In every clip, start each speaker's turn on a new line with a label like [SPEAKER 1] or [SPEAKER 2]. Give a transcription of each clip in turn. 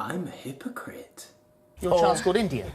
[SPEAKER 1] I'm a hypocrite.
[SPEAKER 2] Your child's called Indian.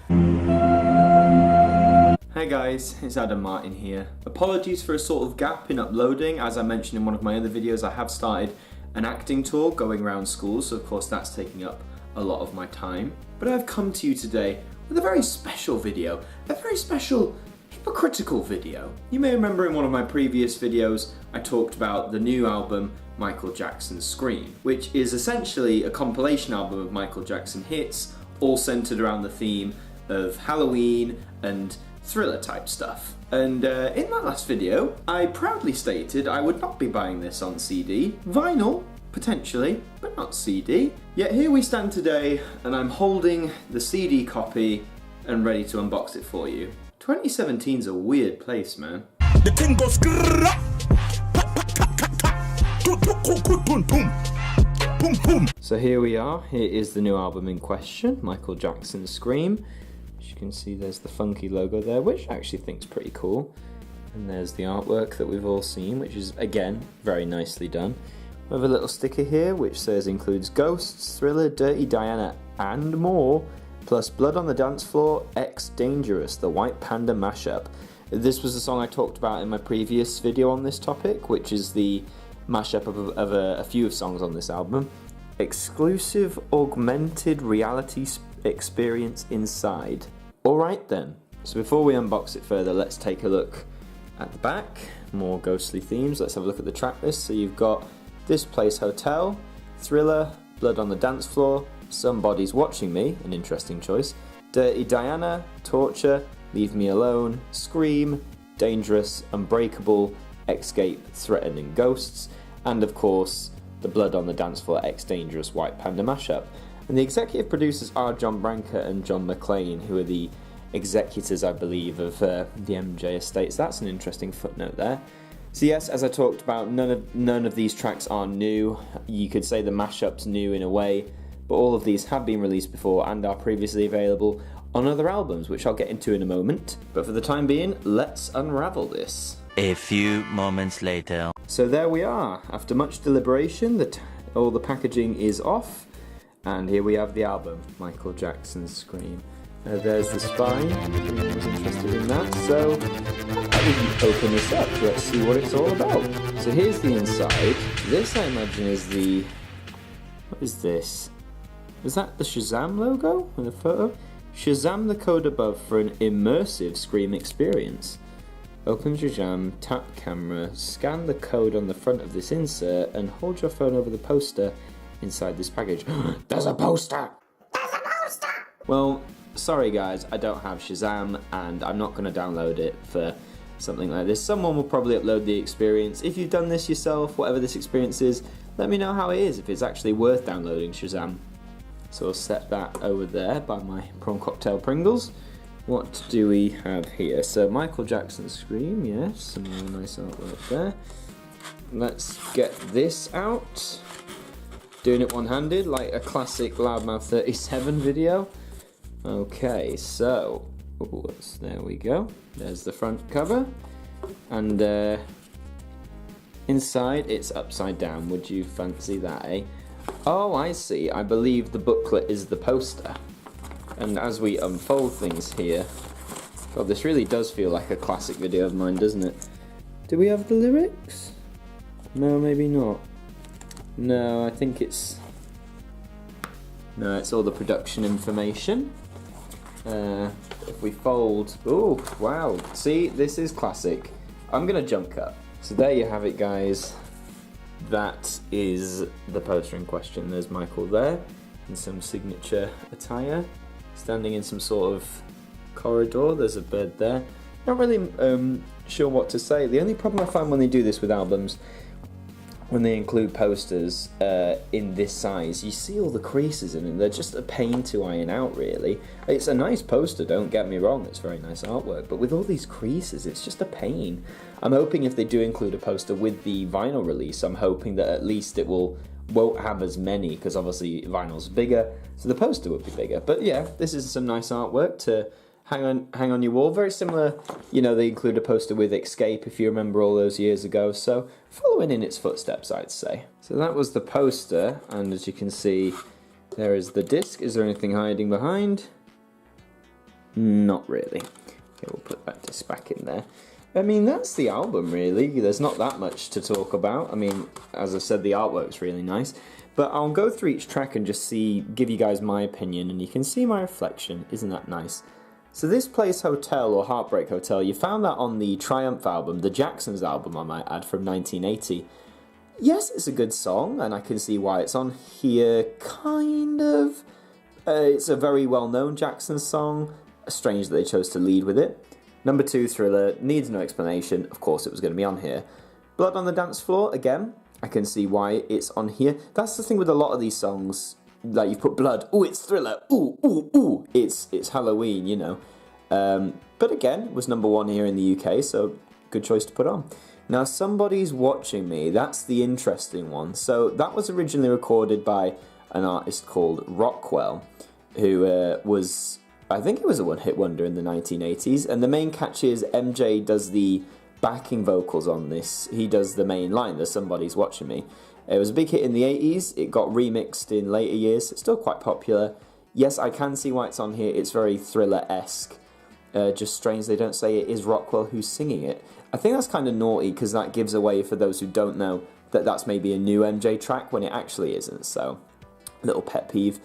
[SPEAKER 1] Hey guys, it's Martyn here. Apologies for a sort of gap in uploading. As I mentioned in one of my other videos, I have started an acting tour going around schools, so of course that's taking up a lot of my time. But I've come to you today with a very special video, a very special hypocritical video. You may remember in one of my previous videos I talked about the new album Michael Jackson's Scream, which is essentially a compilation album of Michael Jackson hits, all centered around the theme of Halloween and thriller type stuff. And in that last video, I proudly stated I would not be buying this on CD. Vinyl, potentially, but not CD. Yet here we stand today, and I'm holding the CD copy and ready to unbox it for you. 2017's a weird place, man.
[SPEAKER 3] The thing goes boom, boom.
[SPEAKER 1] So here we are. Here is the new album in question, Michael Jackson's Scream. As you can see, there's the funky logo there, which I actually think is pretty cool. And there's the artwork that we've all seen, which is, again, very nicely done. We have a little sticker here, which says includes Ghosts, Thriller, Dirty Diana, and more, plus Blood on the Dance Floor, X Dangerous, the White Panda mashup. This was the song I talked about in my previous video on this topic, which is the mashup of a few of songs on this album. Exclusive augmented reality experience inside. Alright then, so before we unbox it further, let's take a look at the back. More ghostly themes. Let's have a look at the track list. So you've got This Place Hotel, Thriller, Blood on the Dance Floor, Somebody's Watching Me, an interesting choice, Dirty Diana, Torture, Leave Me Alone, Scream, Dangerous, Unbreakable, Escape, Threatening Ghosts, and of course the Blood on the Dance Floor X Dangerous White Panda mashup. And the executive producers are John Branca and John McClane, who are the executors, I believe, of the MJ estates. That's an interesting footnote there. So yes, as I talked about, none of these tracks are new. You could say the mashup's new in a way, but all of these have been released before and are previously available on other albums, which I'll get into in a moment. But for the time being, let's unravel this.
[SPEAKER 4] A few moments later.
[SPEAKER 1] So there we are. After much deliberation, all the packaging is off, and here we have the album, Michael Jackson's Scream. There's the spine. I was interested in that, so we can open this up. Let's see what it's all about. So here's the inside. This, I imagine, is the... What is this? Is that the Shazam logo in the photo? Shazam the code above for an immersive Scream experience. Open Shazam, tap camera, scan the code on the front of this insert, and hold your phone over the poster inside this package. There's a poster! There's a poster! Well, sorry guys, I don't have Shazam, and I'm not going to download it for something like this. Someone will probably upload the experience. If you've done this yourself, whatever this experience is, let me know how it is, if it's actually worth downloading Shazam. So I'll set that over there by my prawn cocktail Pringles. What do we have here? So Michael Jackson's Scream, yes, some really nice artwork there. Let's get this out. Doing it one-handed, like a classic Loudmouth 37 video. Okay, so, there we go. There's the front cover. And inside, it's upside down. Would you fancy that, eh? Oh, I see. I believe the booklet is the poster. And as we unfold things here, God, this really does feel like a classic video of mine, doesn't it? Do we have the lyrics? No, maybe not. No, I think it's... No, it's all the production information. If we fold... Oh, wow. See, this is classic. I'm going to jump cut. So there you have it, guys. That is the poster in question. There's Michael there in some signature attire, standing in some sort of corridor. There's a bed there. Not really sure what to say. The only problem I find when they do this with albums, when they include posters in this size, you see all the creases in it. They're just a pain to iron out, really. It's a nice poster, don't get me wrong, it's very nice artwork, but with all these creases, it's just a pain. I'm hoping if they do include a poster with the vinyl release, I'm hoping that at least it won't have as many, because obviously vinyl's bigger, so the poster would be bigger. But yeah, this is some nice artwork to hang on your wall. Very similar, you know, they include a poster with Escape, if you remember all those years ago, so following in its footsteps, I'd say. So that was the poster, and as you can see, There is the disc. Is there anything hiding behind? Not really. Okay, we'll put that disc back in there. I mean, that's the album, really. There's not that much to talk about. I mean, as I said, the artwork's really nice. But I'll go through each track and just give you guys my opinion, and you can see my reflection. Isn't that nice? So This Place Hotel, or Heartbreak Hotel, you found that on the Triumph album, the Jacksons album, I might add, from 1980. Yes, it's a good song, and I can see why it's on here, kind of. It's a very well-known Jackson song. Strange that they chose to lead with it. Number 2, Thriller, needs no explanation. Of course it was going to be on here. Blood on the Dance Floor, again, I can see why it's on here. That's the thing with a lot of these songs. Like, you put blood, ooh, it's Thriller, ooh, ooh, ooh, it's Halloween, you know. But again, it was number 1 here in the UK, so good choice to put on. Now, Somebody's Watching Me, that's the interesting one. So that was originally recorded by an artist called Rockwell, who was, I think it was a one-hit wonder in the 1980s, and the main catch is MJ does the backing vocals on this. He does the main line, the Somebody's Watching Me. It was a big hit in the 80s, it got remixed in later years, it's still quite popular. Yes, I can see why it's on here, it's very Thriller-esque. Just strange they don't say it is Rockwell who's singing it. I think that's kind of naughty, because that gives away, for those who don't know, that that's maybe a new MJ track when it actually isn't, so little pet peeve.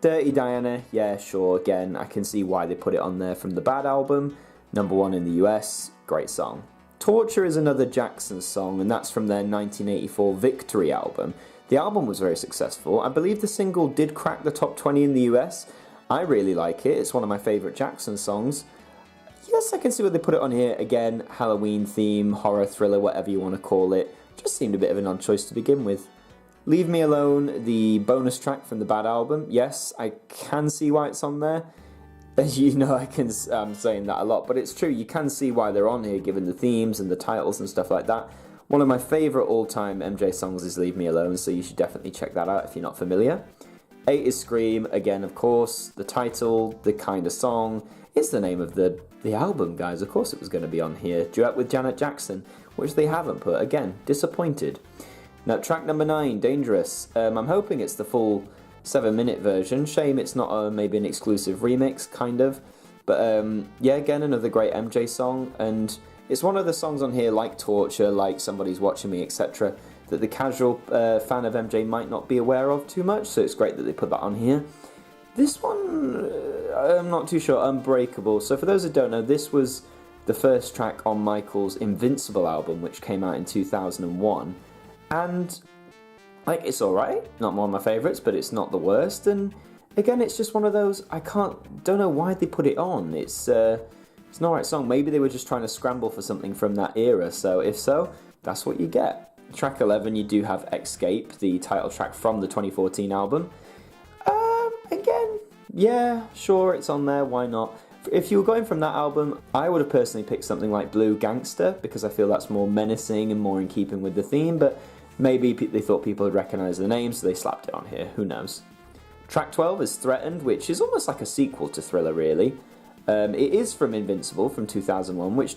[SPEAKER 1] Dirty Diana, yeah, sure, again, I can see why they put it on there from the Bad album, number 1 in the US, great song. Torture is another Jackson song, and that's from their 1984 Victory album. The album was very successful. I believe the single did crack the top 20 in the US. I really like it, it's one of my favourite Jackson songs. Yes, I can see why they put it on here. Again, Halloween theme, horror, thriller, whatever you want to call it. Just seemed a bit of an odd choice to begin with. Leave Me Alone, the bonus track from the Bad album. Yes, I can see why it's on there. As you know, I'm saying that a lot, but it's true. You can see why they're on here, given the themes and the titles and stuff like that. One of my favourite all-time MJ songs is Leave Me Alone, so you should definitely check that out if you're not familiar. 8 is Scream, again, of course. The title, the kind of song, is the name of the album, guys. Of course it was going to be on here. Duet with Janet Jackson, which they haven't put. Again, disappointed. Now, track number 9, Dangerous. I'm hoping it's the full 7-minute version. Shame it's not maybe an exclusive remix, kind of. But yeah, again, another great MJ song. And it's one of the songs on here, like Torture, like Somebody's Watching Me, etc., that the casual fan of MJ might not be aware of too much. So it's great that they put that on here. This one, I'm not too sure, Unbreakable. So for those who don't know, this was the first track on Michael's Invincible album, which came out in 2001. And, like, it's alright, not one of my favourites, but it's not the worst. And, again, it's just one of those, don't know why they put it on. It's an alright song. Maybe they were just trying to scramble for something from that era. So, if so, that's what you get. Track 11, you do have Escape, the title track from the 2014 album. Again, yeah, sure, it's on there, why not? If you were going from that album, I would have personally picked something like Blue Gangster, because I feel that's more menacing and more in keeping with the theme, but maybe they thought people would recognise the name, so they slapped it on here, who knows. Track 12 is Threatened, which is almost like a sequel to Thriller, really. It is from Invincible, from 2001, which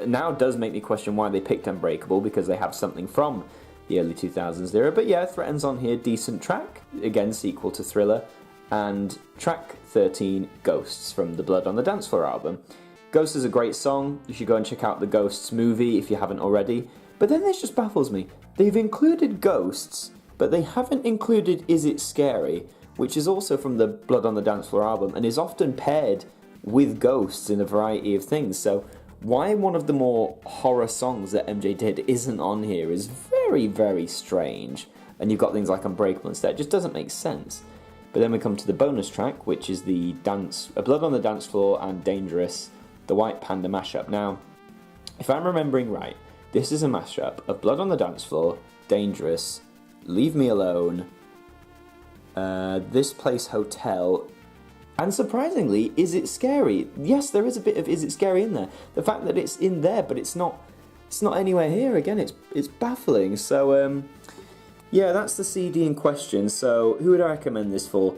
[SPEAKER 1] now does make me question why they picked Unbreakable, because they have something from the early 2000s era, but yeah, Threatened's on here, decent track, again, sequel to Thriller. And track 13, Ghosts, from the Blood on the Dance Floor album. Ghosts is a great song, you should go and check out the Ghosts movie if you haven't already. But then this just baffles me. They've included Ghosts, but they haven't included Is It Scary, which is also from the Blood on the Dance Floor album, and is often paired with Ghosts in a variety of things. So why one of the more horror songs that MJ did isn't on here is very, very strange. And you've got things like Unbreakable instead, it just doesn't make sense. But then we come to the bonus track, which is the Blood on the Dance Floor and Dangerous, the White Panda mashup. Now, if I'm remembering right, this is a mashup of Blood on the Dance Floor, Dangerous, Leave Me Alone, This Place Hotel, and surprisingly, Is It Scary? Yes, there is a bit of Is It Scary in there. The fact that it's in there, but it's not anywhere here, again, it's baffling. So, yeah, that's the CD in question, so who would I recommend this for?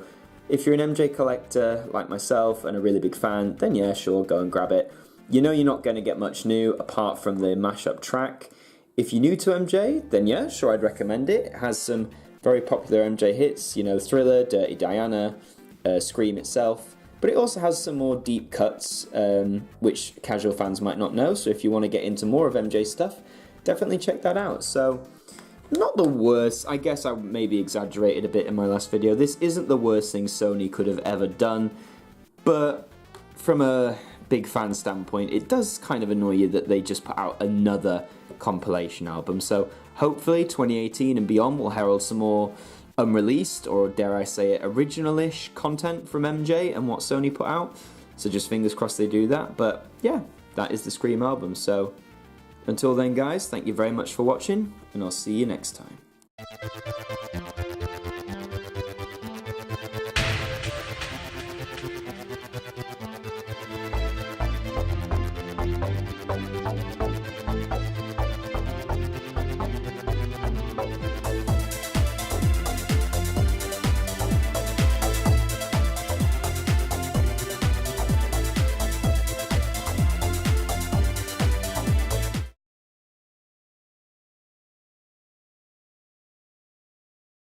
[SPEAKER 1] If you're an MJ collector, like myself, and a really big fan, then yeah, sure, go and grab it. You know you're not going to get much new, apart from the mashup track. If you're new to MJ, then yeah, sure, I'd recommend it. It has some very popular MJ hits, you know, Thriller, Dirty Diana, Scream itself. But it also has some more deep cuts, which casual fans might not know. So if you want to get into more of MJ stuff, definitely check that out. So, not the worst. I guess I maybe exaggerated a bit in my last video. This isn't the worst thing Sony could have ever done. But from a big fan standpoint, it does kind of annoy you that they just put out another compilation album. So hopefully 2018 and beyond will herald some more unreleased, or dare I say it, original-ish content from MJ and what Sony put out. So just fingers crossed they do that. But yeah, that is the Scream album. So until then, guys, thank you very much for watching, and I'll see you next time.